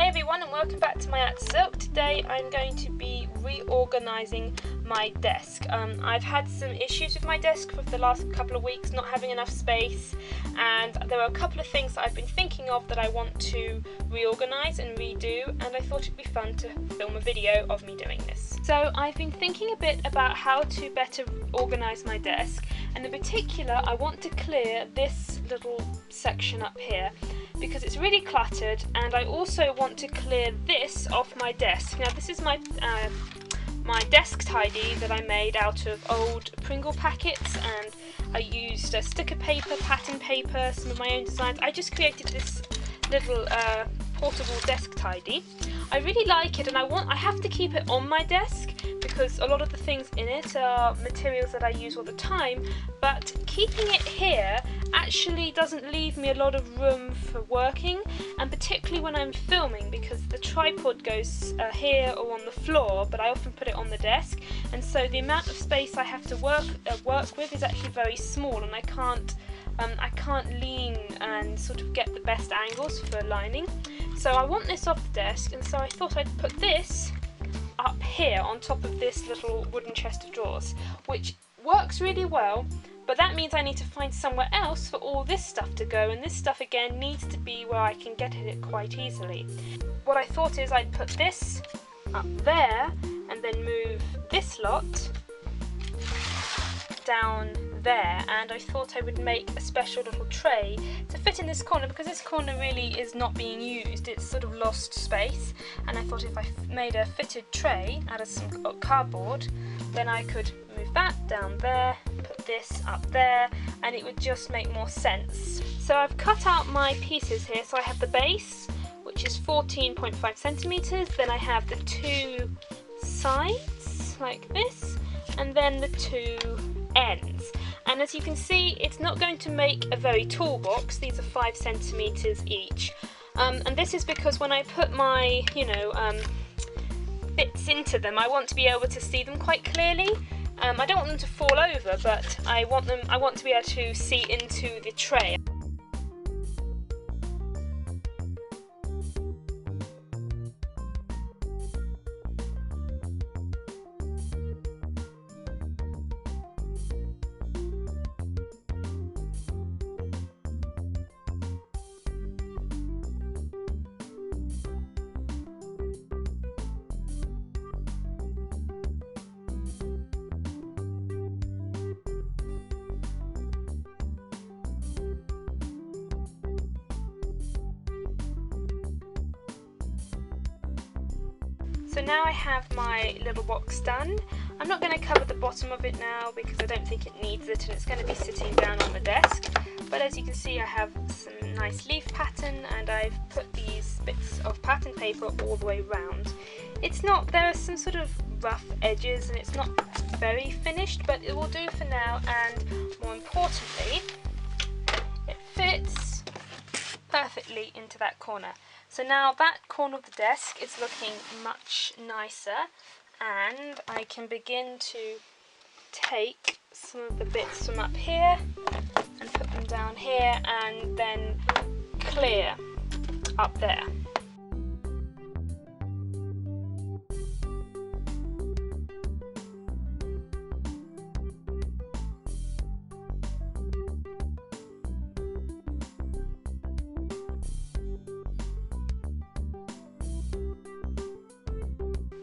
everyone, and welcome back to my At Silk. Today I'm going to be reorganising my desk. I've had some issues with my desk for the last couple of weeks, not having enough space, and there are a couple of things that I've been thinking of that I want to reorganise and redo, and I thought it'd be fun to film a video of me doing this. So I've been thinking a bit about how to better organise my desk, and in particular I want to clear this little section up here because it's really cluttered, and I also want to clear this off my desk. Now this is my desk tidy that I made out of old Pringle packets, and I used sticker paper, pattern paper, some of my own designs. I just created this little portable desk tidy. I really like it, and I have to keep it on my desk because a lot of the things in it are materials that I use all the time, but keeping it here actually doesn't leave me a lot of room for working, and particularly when I'm filming, because the tripod goes here or on the floor, but I often put it on the desk, and so the amount of space I have to work with is actually very small, and I can't lean and sort of get the best angles for lining. So I want this off the desk, and so I thought I'd put this up here on top of this little wooden chest of drawers, which works really well, but that means I need to find somewhere else for all this stuff to go, and this stuff again needs to be where I can get at it quite easily. What I thought is I'd put this up there and then move this lot down there, and I thought I would make a special little tray to fit in this corner, because this corner really is not being used, it's sort of lost space, and I thought if I made a fitted tray out of some cardboard, then I could move that down there, put this up there, and it would just make more sense. So I've cut out my pieces here. So I have the base, which is 14.5 centimeters, then I have the two sides like this, and then the two ends. And as you can see, it's not going to make a very tall box. These are 5 centimeters each, and this is because when I put my bits into them, I want to be able to see them quite clearly. I don't want them to fall over, but I want to be able to see into the tray. So now I have my little box done. I'm not going to cover the bottom of it now because I don't think it needs it, and it's going to be sitting down on the desk. But as you can see, I have some nice leaf pattern, and I've put these bits of pattern paper all the way round. There are some sort of rough edges, and it's not very finished, but it will do for now, and more importantly, it fits perfectly into that corner. So now that corner of the desk is looking much nicer, and I can begin to take some of the bits from up here and put them down here, and then clear up there.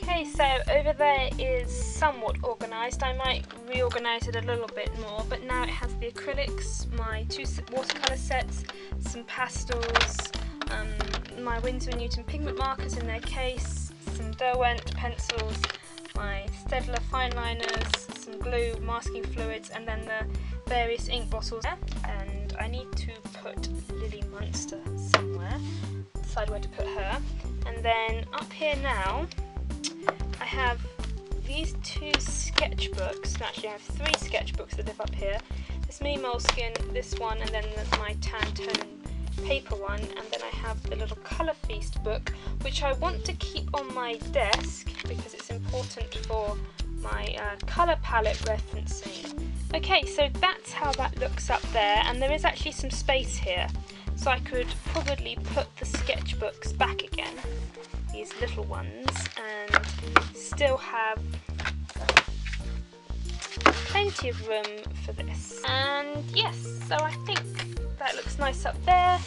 Okay, so over there is somewhat organised. I might reorganise it a little bit more, but now it has the acrylics, my 2 watercolour sets, some pastels, my Winsor & Newton pigment markers in their case, some Derwent pencils, my Staedtler fine liners, some glue, masking fluids, and then the various ink bottles there. And I need to put Lily Munster somewhere, decide where to put her. And then up here now, I have these 2 sketchbooks. Actually I have 3 sketchbooks that live up here. This mini moleskin, this one, and then my tan tone paper one, and then I have the little Colour Feast book, which I want to keep on my desk because it's important for my colour palette referencing. Okay, so that's how that looks up there, and there is actually some space here. so I could probably put the sketchbooks back again, these little ones, and still have plenty of room for this. And yes, so I think that looks nice up there,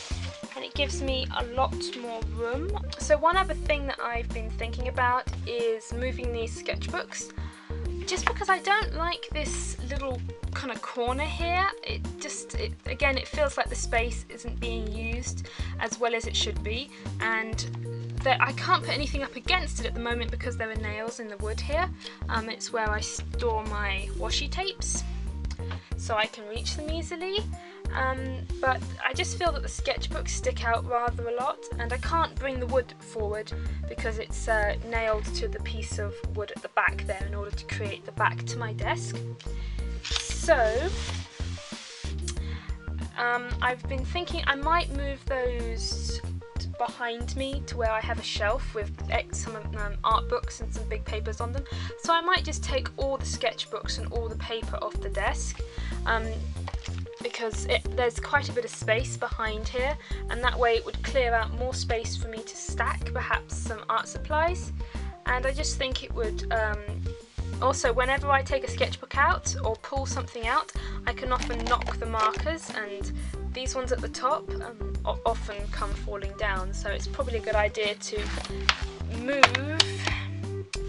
and it gives me a lot more room. So one other thing that I've been thinking about is moving these sketchbooks, just because I don't like this little kind of corner here. Again, it feels like the space isn't being used as well as it should be, and that I can't put anything up against it at the moment because there are nails in the wood here. It's where I store my washi tapes, so I can reach them easily. But I just feel that the sketchbooks stick out rather a lot, and I can't bring the wood forward because it's nailed to the piece of wood at the back there in order to create the back to my desk. So I've been thinking I might move those behind me to where I have a shelf with some art books and some big papers on them. So I might just take all the sketchbooks and all the paper off the desk, because there's quite a bit of space behind here, and that way it would clear out more space for me to stack perhaps some art supplies. And I just think it would also, whenever I take a sketchbook out or pull something out, I can often knock the markers, and these ones at the top often come falling down, so it's probably a good idea to move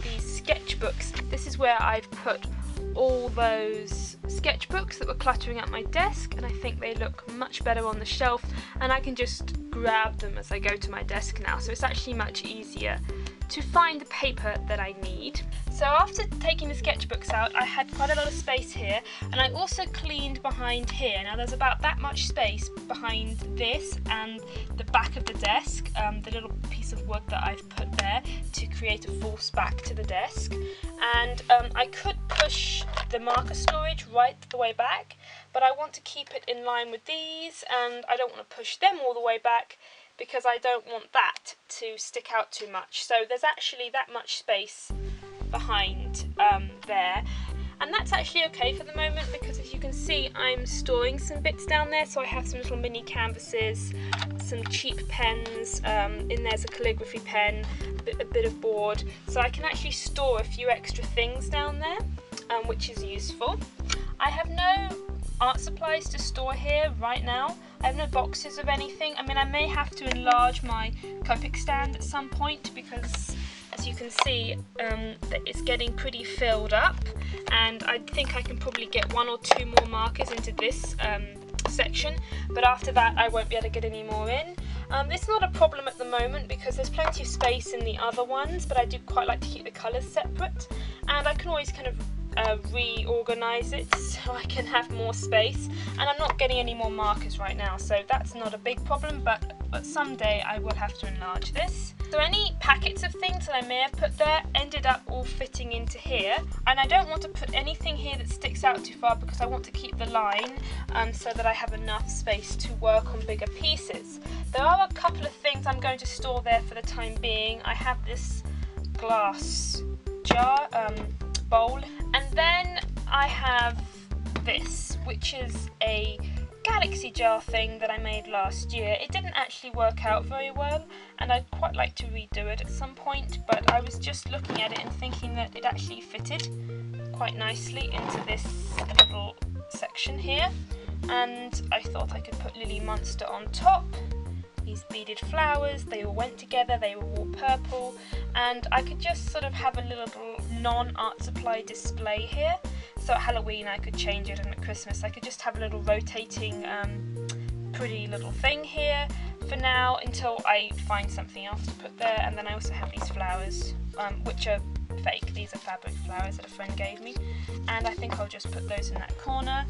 these sketchbooks. This is where I've put all those sketchbooks that were cluttering up my desk, and I think they look much better on the shelf, and I can just grab them as I go to my desk now, so it's actually much easier to find the paper that I need. So after taking the sketchbooks out, I had quite a lot of space here, and I also cleaned behind here. Now there's about that much space behind this and the back of the desk, the little piece of wood that I've put there to create a false back to the desk. And I could push the marker storage right the way back, but I want to keep it in line with these, and I don't want to push them all the way back because I don't want that to stick out too much. So there's actually that much space behind there, and that's actually okay for the moment, because as you can see I'm storing some bits down there. So I have some little mini canvases, some cheap pens, in there's a calligraphy pen, a bit of board, so I can actually store a few extra things down there, which is useful. I have no art supplies to store here right now. I have no boxes of anything. I mean, I may have to enlarge my Copic stand at some point, because as you can see it's getting pretty filled up, and I think I can probably get 1 or 2 more markers into this section, but after that I won't be able to get any more in. It's not a problem at the moment because there's plenty of space in the other ones, but I do quite like to keep the colours separate, and I can always kind of reorganise it so I can have more space, and I'm not getting any more markers right now, so that's not a big problem, but someday I will have to enlarge this. So any packets of things that I may have put there ended up all fitting into here, and I don't want to put anything here that sticks out too far because I want to keep the line so that I have enough space to work on bigger pieces. There are a couple of things I'm going to store there for the time being. I have this glass jar, bowl, and then I have this, which is a galaxy jar thing that I made last year. It didn't actually work out very well, and I'd quite like to redo it at some point, but I was just looking at it and thinking that it actually fitted quite nicely into this little section here, and I thought I could put Lily Monster on top. These beaded flowers, they all went together, they were all purple, and I could just sort of have a little non-art supply display here. So at Halloween I could change it, and at Christmas I could just have a little rotating pretty little thing here for now until I find something else to put there. And then I also have these flowers, which are fake. These are fabric flowers that a friend gave me, and I think I'll just put those in that corner,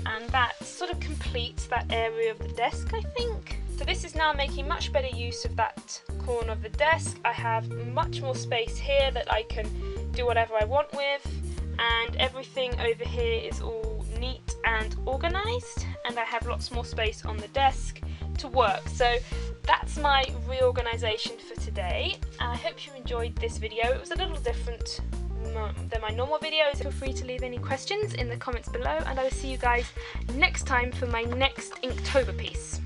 and that sort of completes that area of the desk, I think. So this is now making much better use of that corner of the desk. I have much more space here that I can do whatever I want with, and everything over here is all neat and organised, and I have lots more space on the desk to work. So that's my reorganisation for today. I hope you enjoyed this video. It was a little different than my normal videos. Feel free to leave any questions in the comments below, and I will see you guys next time for my next Inktober piece.